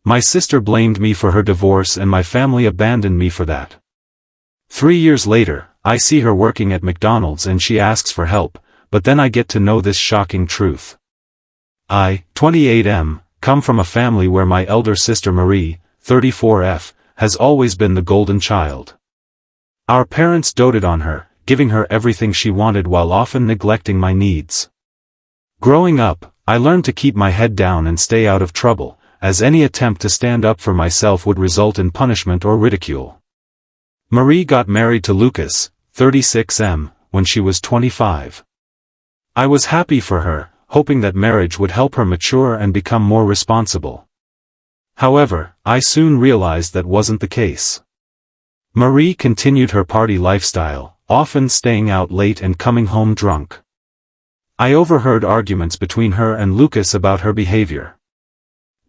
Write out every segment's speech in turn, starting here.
My sister blamed me for her divorce and my family abandoned me for that. 3 years later, I see her working at McDonald's and she asks for help, but then I get to know this shocking truth. I, 28M, come from a family where my elder sister Marie, 34F, has always been the golden child. Our parents doted on her, giving her everything she wanted while often neglecting my needs. Growing up, I learned to keep my head down and stay out of trouble, as any attempt to stand up for myself would result in punishment or ridicule. Marie got married to Lucas, 36M, when she was 25. I was happy for her, hoping that marriage would help her mature and become more responsible. However, I soon realized that wasn't the case. Marie continued her party lifestyle, often staying out late and coming home drunk. I overheard arguments between her and Lucas about her behavior.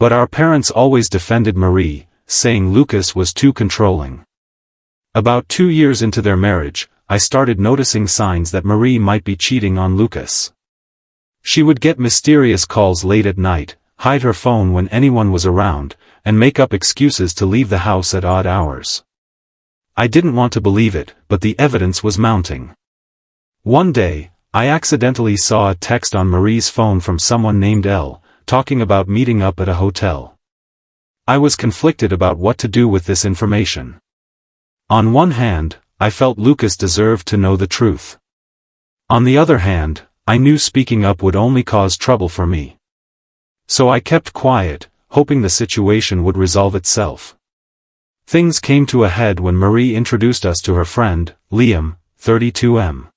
But our parents always defended Marie, saying Lucas was too controlling. About 2 years into their marriage, I started noticing signs that Marie might be cheating on Lucas. She would get mysterious calls late at night, hide her phone when anyone was around, and make up excuses to leave the house at odd hours. I didn't want to believe it, but the evidence was mounting. One day, I accidentally saw a text on Marie's phone from someone named L, talking about meeting up at a hotel. I was conflicted about what to do with this information. On one hand, I felt Lucas deserved to know the truth. On the other hand, I knew speaking up would only cause trouble for me. So I kept quiet, hoping the situation would resolve itself. Things came to a head when Marie introduced us to her friend, Liam, 32M.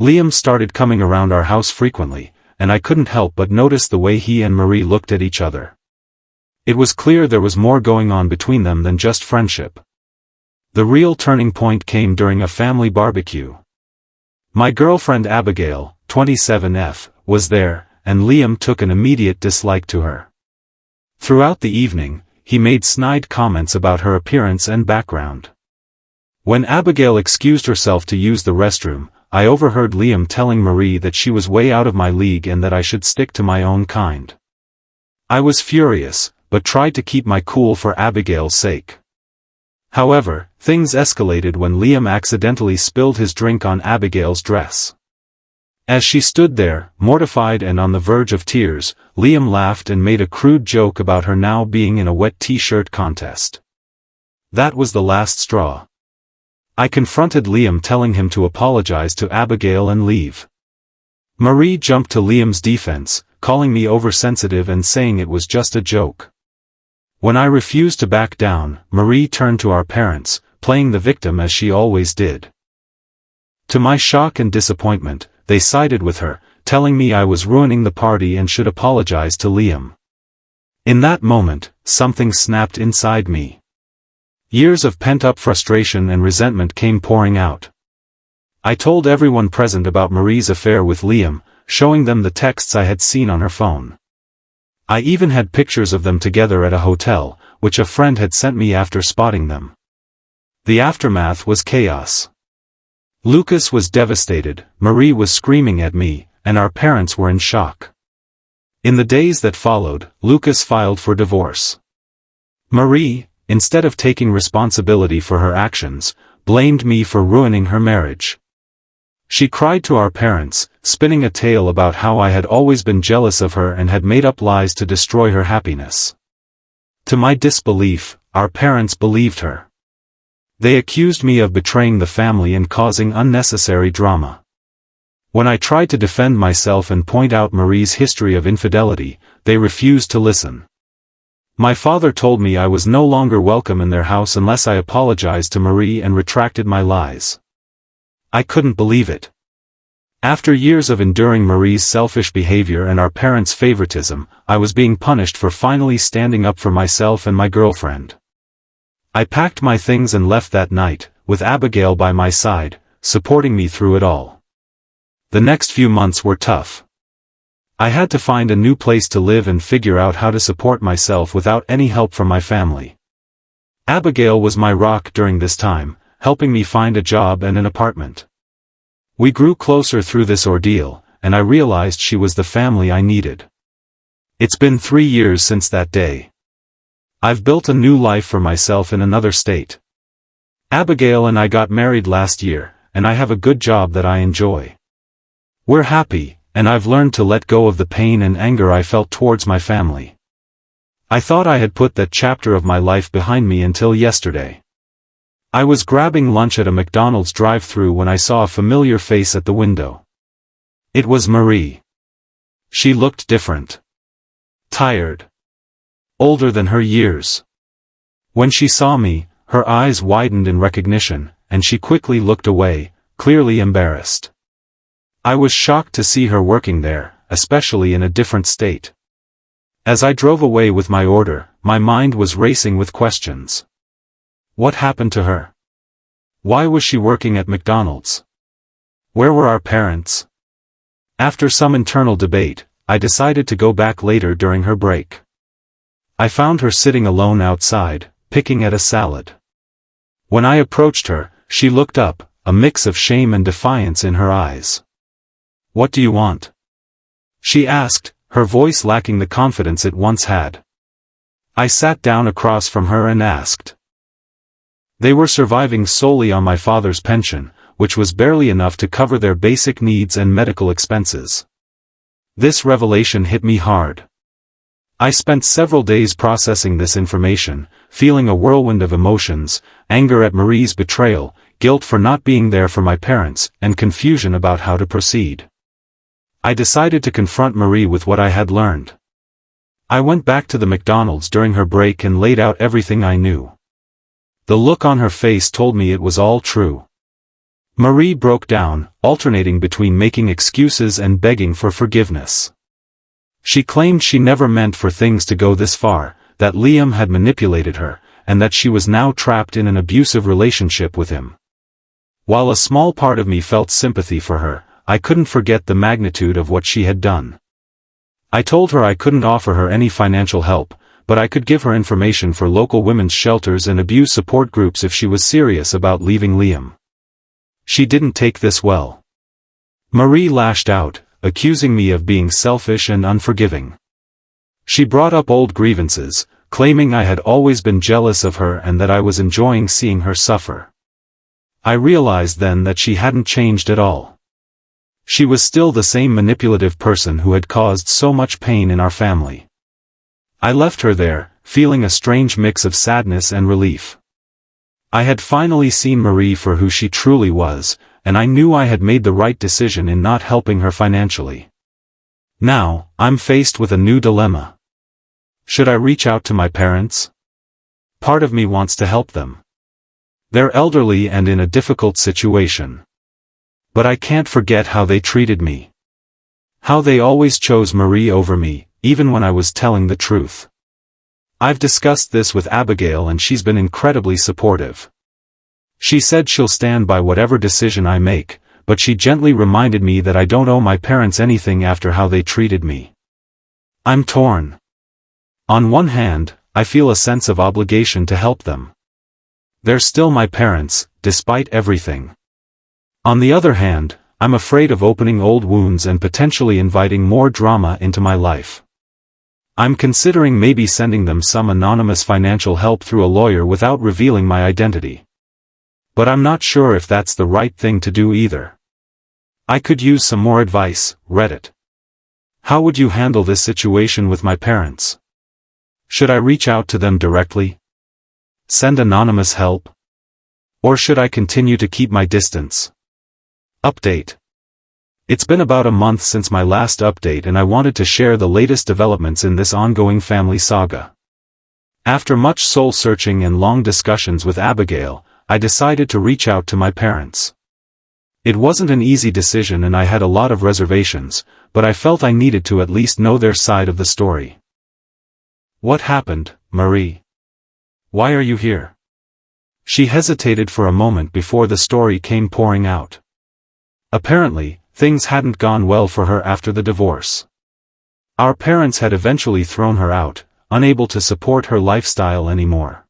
Liam started coming around our house frequently, and I couldn't help but notice the way he and Marie looked at each other. It was clear there was more going on between them than just friendship. The real turning point came during a family barbecue. My girlfriend Abigail, 27F, was there, and Liam took an immediate dislike to her. Throughout the evening, he made snide comments about her appearance and background. When Abigail excused herself to use the restroom, I overheard Liam telling Marie that she was way out of my league and that I should stick to my own kind. I was furious, but tried to keep my cool for Abigail's sake. However, things escalated when Liam accidentally spilled his drink on Abigail's dress. As she stood there, mortified and on the verge of tears, Liam laughed and made a crude joke about her now being in a wet t-shirt contest. That was the last straw. I confronted Liam, telling him to apologize to Abigail and leave. Marie jumped to Liam's defense, calling me oversensitive and saying it was just a joke. When I refused to back down, Marie turned to our parents, playing the victim as she always did. To my shock and disappointment, they sided with her, telling me I was ruining the party and should apologize to Liam. In that moment, something snapped inside me. Years of pent-up frustration and resentment came pouring out. I told everyone present about Marie's affair with Liam, showing them the texts I had seen on her phone. I even had pictures of them together at a hotel, which a friend had sent me after spotting them. The aftermath was chaos. Lucas was devastated, Marie was screaming at me, and our parents were in shock. In the days that followed, Lucas filed for divorce. Marie, instead of taking responsibility for her actions, blamed me for ruining her marriage. She cried to our parents, spinning a tale about how I had always been jealous of her and had made up lies to destroy her happiness. To my disbelief, our parents believed her. They accused me of betraying the family and causing unnecessary drama. When I tried to defend myself and point out Marie's history of infidelity, they refused to listen. My father told me I was no longer welcome in their house unless I apologized to Marie and retracted my lies. I couldn't believe it. After years of enduring Marie's selfish behavior and our parents' favoritism, I was being punished for finally standing up for myself and my girlfriend. I packed my things and left that night, with Abigail by my side, supporting me through it all. The next few months were tough. I had to find a new place to live and figure out how to support myself without any help from my family. Abigail was my rock during this time, helping me find a job and an apartment. We grew closer through this ordeal, and I realized she was the family I needed. It's been 3 years since that day. I've built a new life for myself in another state. Abigail and I got married last year, and I have a good job that I enjoy. We're happy, and I've learned to let go of the pain and anger I felt towards my family. I thought I had put that chapter of my life behind me until yesterday. I was grabbing lunch at a McDonald's drive-thru when I saw a familiar face at the window. It was Marie. She looked different. Tired. Older than her years. When she saw me, her eyes widened in recognition, and she quickly looked away, clearly embarrassed. I was shocked to see her working there, especially in a different state. As I drove away with my order, my mind was racing with questions. What happened to her? Why was she working at McDonald's? Where were our parents? After some internal debate, I decided to go back later during her break. I found her sitting alone outside, picking at a salad. When I approached her, she looked up, a mix of shame and defiance in her eyes. "What do you want?" she asked, her voice lacking the confidence it once had. I sat down across from her and asked. They were surviving solely on my father's pension, which was barely enough to cover their basic needs and medical expenses. This revelation hit me hard. I spent several days processing this information, feeling a whirlwind of emotions, anger at Marie's betrayal, guilt for not being there for my parents, and confusion about how to proceed. I decided to confront Marie with what I had learned. I went back to the McDonald's during her break and laid out everything I knew. The look on her face told me it was all true. Marie broke down, alternating between making excuses and begging for forgiveness. She claimed she never meant for things to go this far, that Liam had manipulated her, and that she was now trapped in an abusive relationship with him. While a small part of me felt sympathy for her, I couldn't forget the magnitude of what she had done. I told her I couldn't offer her any financial help, but I could give her information for local women's shelters and abuse support groups if she was serious about leaving Liam. She didn't take this well. Marie lashed out, accusing me of being selfish and unforgiving. She brought up old grievances, claiming I had always been jealous of her and that I was enjoying seeing her suffer. I realized then that she hadn't changed at all. She was still the same manipulative person who had caused so much pain in our family. I left her there, feeling a strange mix of sadness and relief. I had finally seen Marie for who she truly was, and I knew I had made the right decision in not helping her financially. Now, I'm faced with a new dilemma. Should I reach out to my parents? Part of me wants to help them. They're elderly and in a difficult situation. But I can't forget how they treated me. How they always chose Marie over me, even when I was telling the truth. I've discussed this with Abigail and she's been incredibly supportive. She said she'll stand by whatever decision I make, but she gently reminded me that I don't owe my parents anything after how they treated me. I'm torn. On one hand, I feel a sense of obligation to help them. They're still my parents, despite everything. On the other hand, I'm afraid of opening old wounds and potentially inviting more drama into my life. I'm considering maybe sending them some anonymous financial help through a lawyer without revealing my identity. But I'm not sure if that's the right thing to do either. I could use some more advice, Reddit. How would you handle this situation with my parents? Should I reach out to them directly? Send anonymous help? Or should I continue to keep my distance? Update. It's been about a month since my last update and I wanted to share the latest developments in this ongoing family saga. After much soul-searching and long discussions with Abigail, I decided to reach out to my parents. It wasn't an easy decision and I had a lot of reservations, but I felt I needed to at least know their side of the story. What happened, Marie? Why are you here? She hesitated for a moment before the story came pouring out. Apparently, things hadn't gone well for her after the divorce. Our parents had eventually thrown her out, unable to support her lifestyle anymore.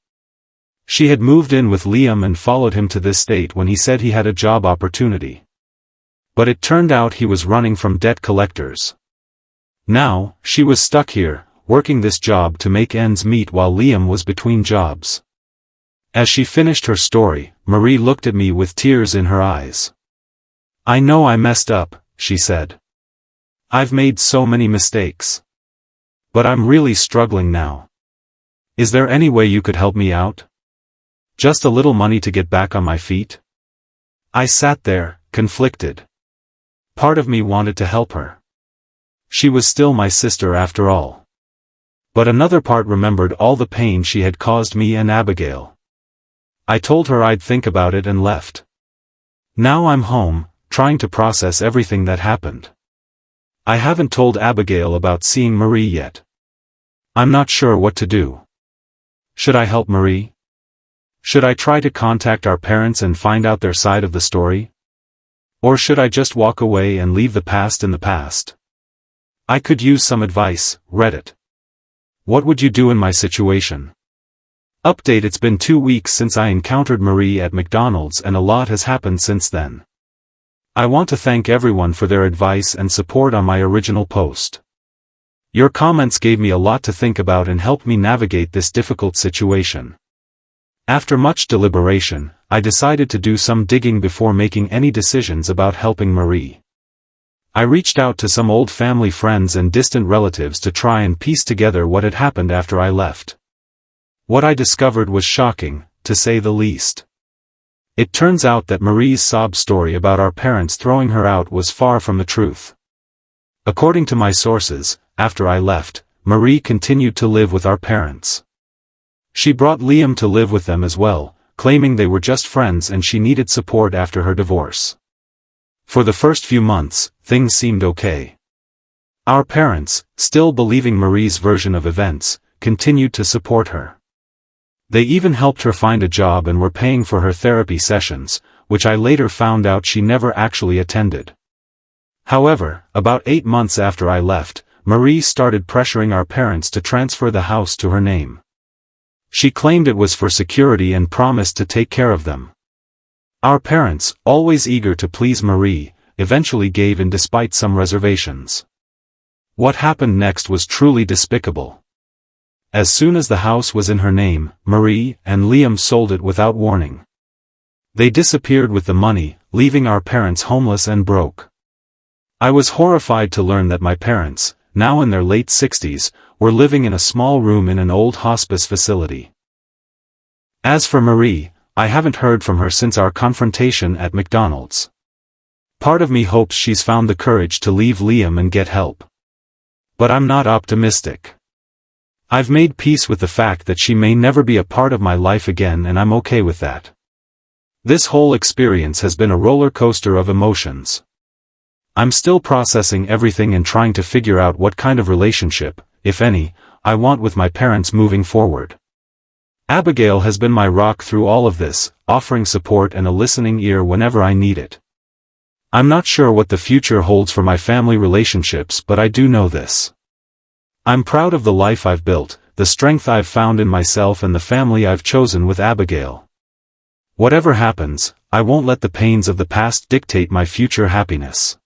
She had moved in with Liam and followed him to this state when he said he had a job opportunity. But it turned out he was running from debt collectors. Now, she was stuck here, working this job to make ends meet while Liam was between jobs. As she finished her story, Marie looked at me with tears in her eyes. "I know I messed up," she said. "I've made so many mistakes. But I'm really struggling now. Is there any way you could help me out? Just a little money to get back on my feet?" I sat there, conflicted. Part of me wanted to help her. She was still my sister after all. But another part remembered all the pain she had caused me and Abigail. I told her I'd think about it and left. Now I'm home, trying to process everything that happened. I haven't told Abigail about seeing Marie yet. I'm not sure what to do. Should I help Marie? Should I try to contact our parents and find out their side of the story? Or should I just walk away and leave the past in the past? I could use some advice, Reddit. What would you do in my situation? Update: It's been 2 weeks since I encountered Marie at McDonald's and a lot has happened since then. I want to thank everyone for their advice and support on my original post. Your comments gave me a lot to think about and helped me navigate this difficult situation. After much deliberation, I decided to do some digging before making any decisions about helping Marie. I reached out to some old family friends and distant relatives to try and piece together what had happened after I left. What I discovered was shocking, to say the least. It turns out that Marie's sob story about our parents throwing her out was far from the truth. According to my sources, after I left, Marie continued to live with our parents. She brought Liam to live with them as well, claiming they were just friends and she needed support after her divorce. For the first few months, things seemed okay. Our parents, still believing Marie's version of events, continued to support her. They even helped her find a job and were paying for her therapy sessions, which I later found out she never actually attended. However, about 8 months after I left, Marie started pressuring our parents to transfer the house to her name. She claimed it was for security and promised to take care of them. Our parents, always eager to please Marie, eventually gave in despite some reservations. What happened next was truly despicable. As soon as the house was in her name, Marie and Liam sold it without warning. They disappeared with the money, leaving our parents homeless and broke. I was horrified to learn that my parents, now in their late 60s, were living in a small room in an old hospice facility. As for Marie, I haven't heard from her since our confrontation at McDonald's. Part of me hopes she's found the courage to leave Liam and get help. But I'm not optimistic. I've made peace with the fact that she may never be a part of my life again and I'm okay with that. This whole experience has been a roller coaster of emotions. I'm still processing everything and trying to figure out what kind of relationship, if any, I want with my parents moving forward. Abigail has been my rock through all of this, offering support and a listening ear whenever I need it. I'm not sure what the future holds for my family relationships, but I do know this. I'm proud of the life I've built, the strength I've found in myself and the family I've chosen with Abigail. Whatever happens, I won't let the pains of the past dictate my future happiness.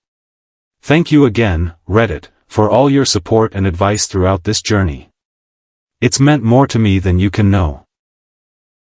Thank you again, Reddit, for all your support and advice throughout this journey. It's meant more to me than you can know.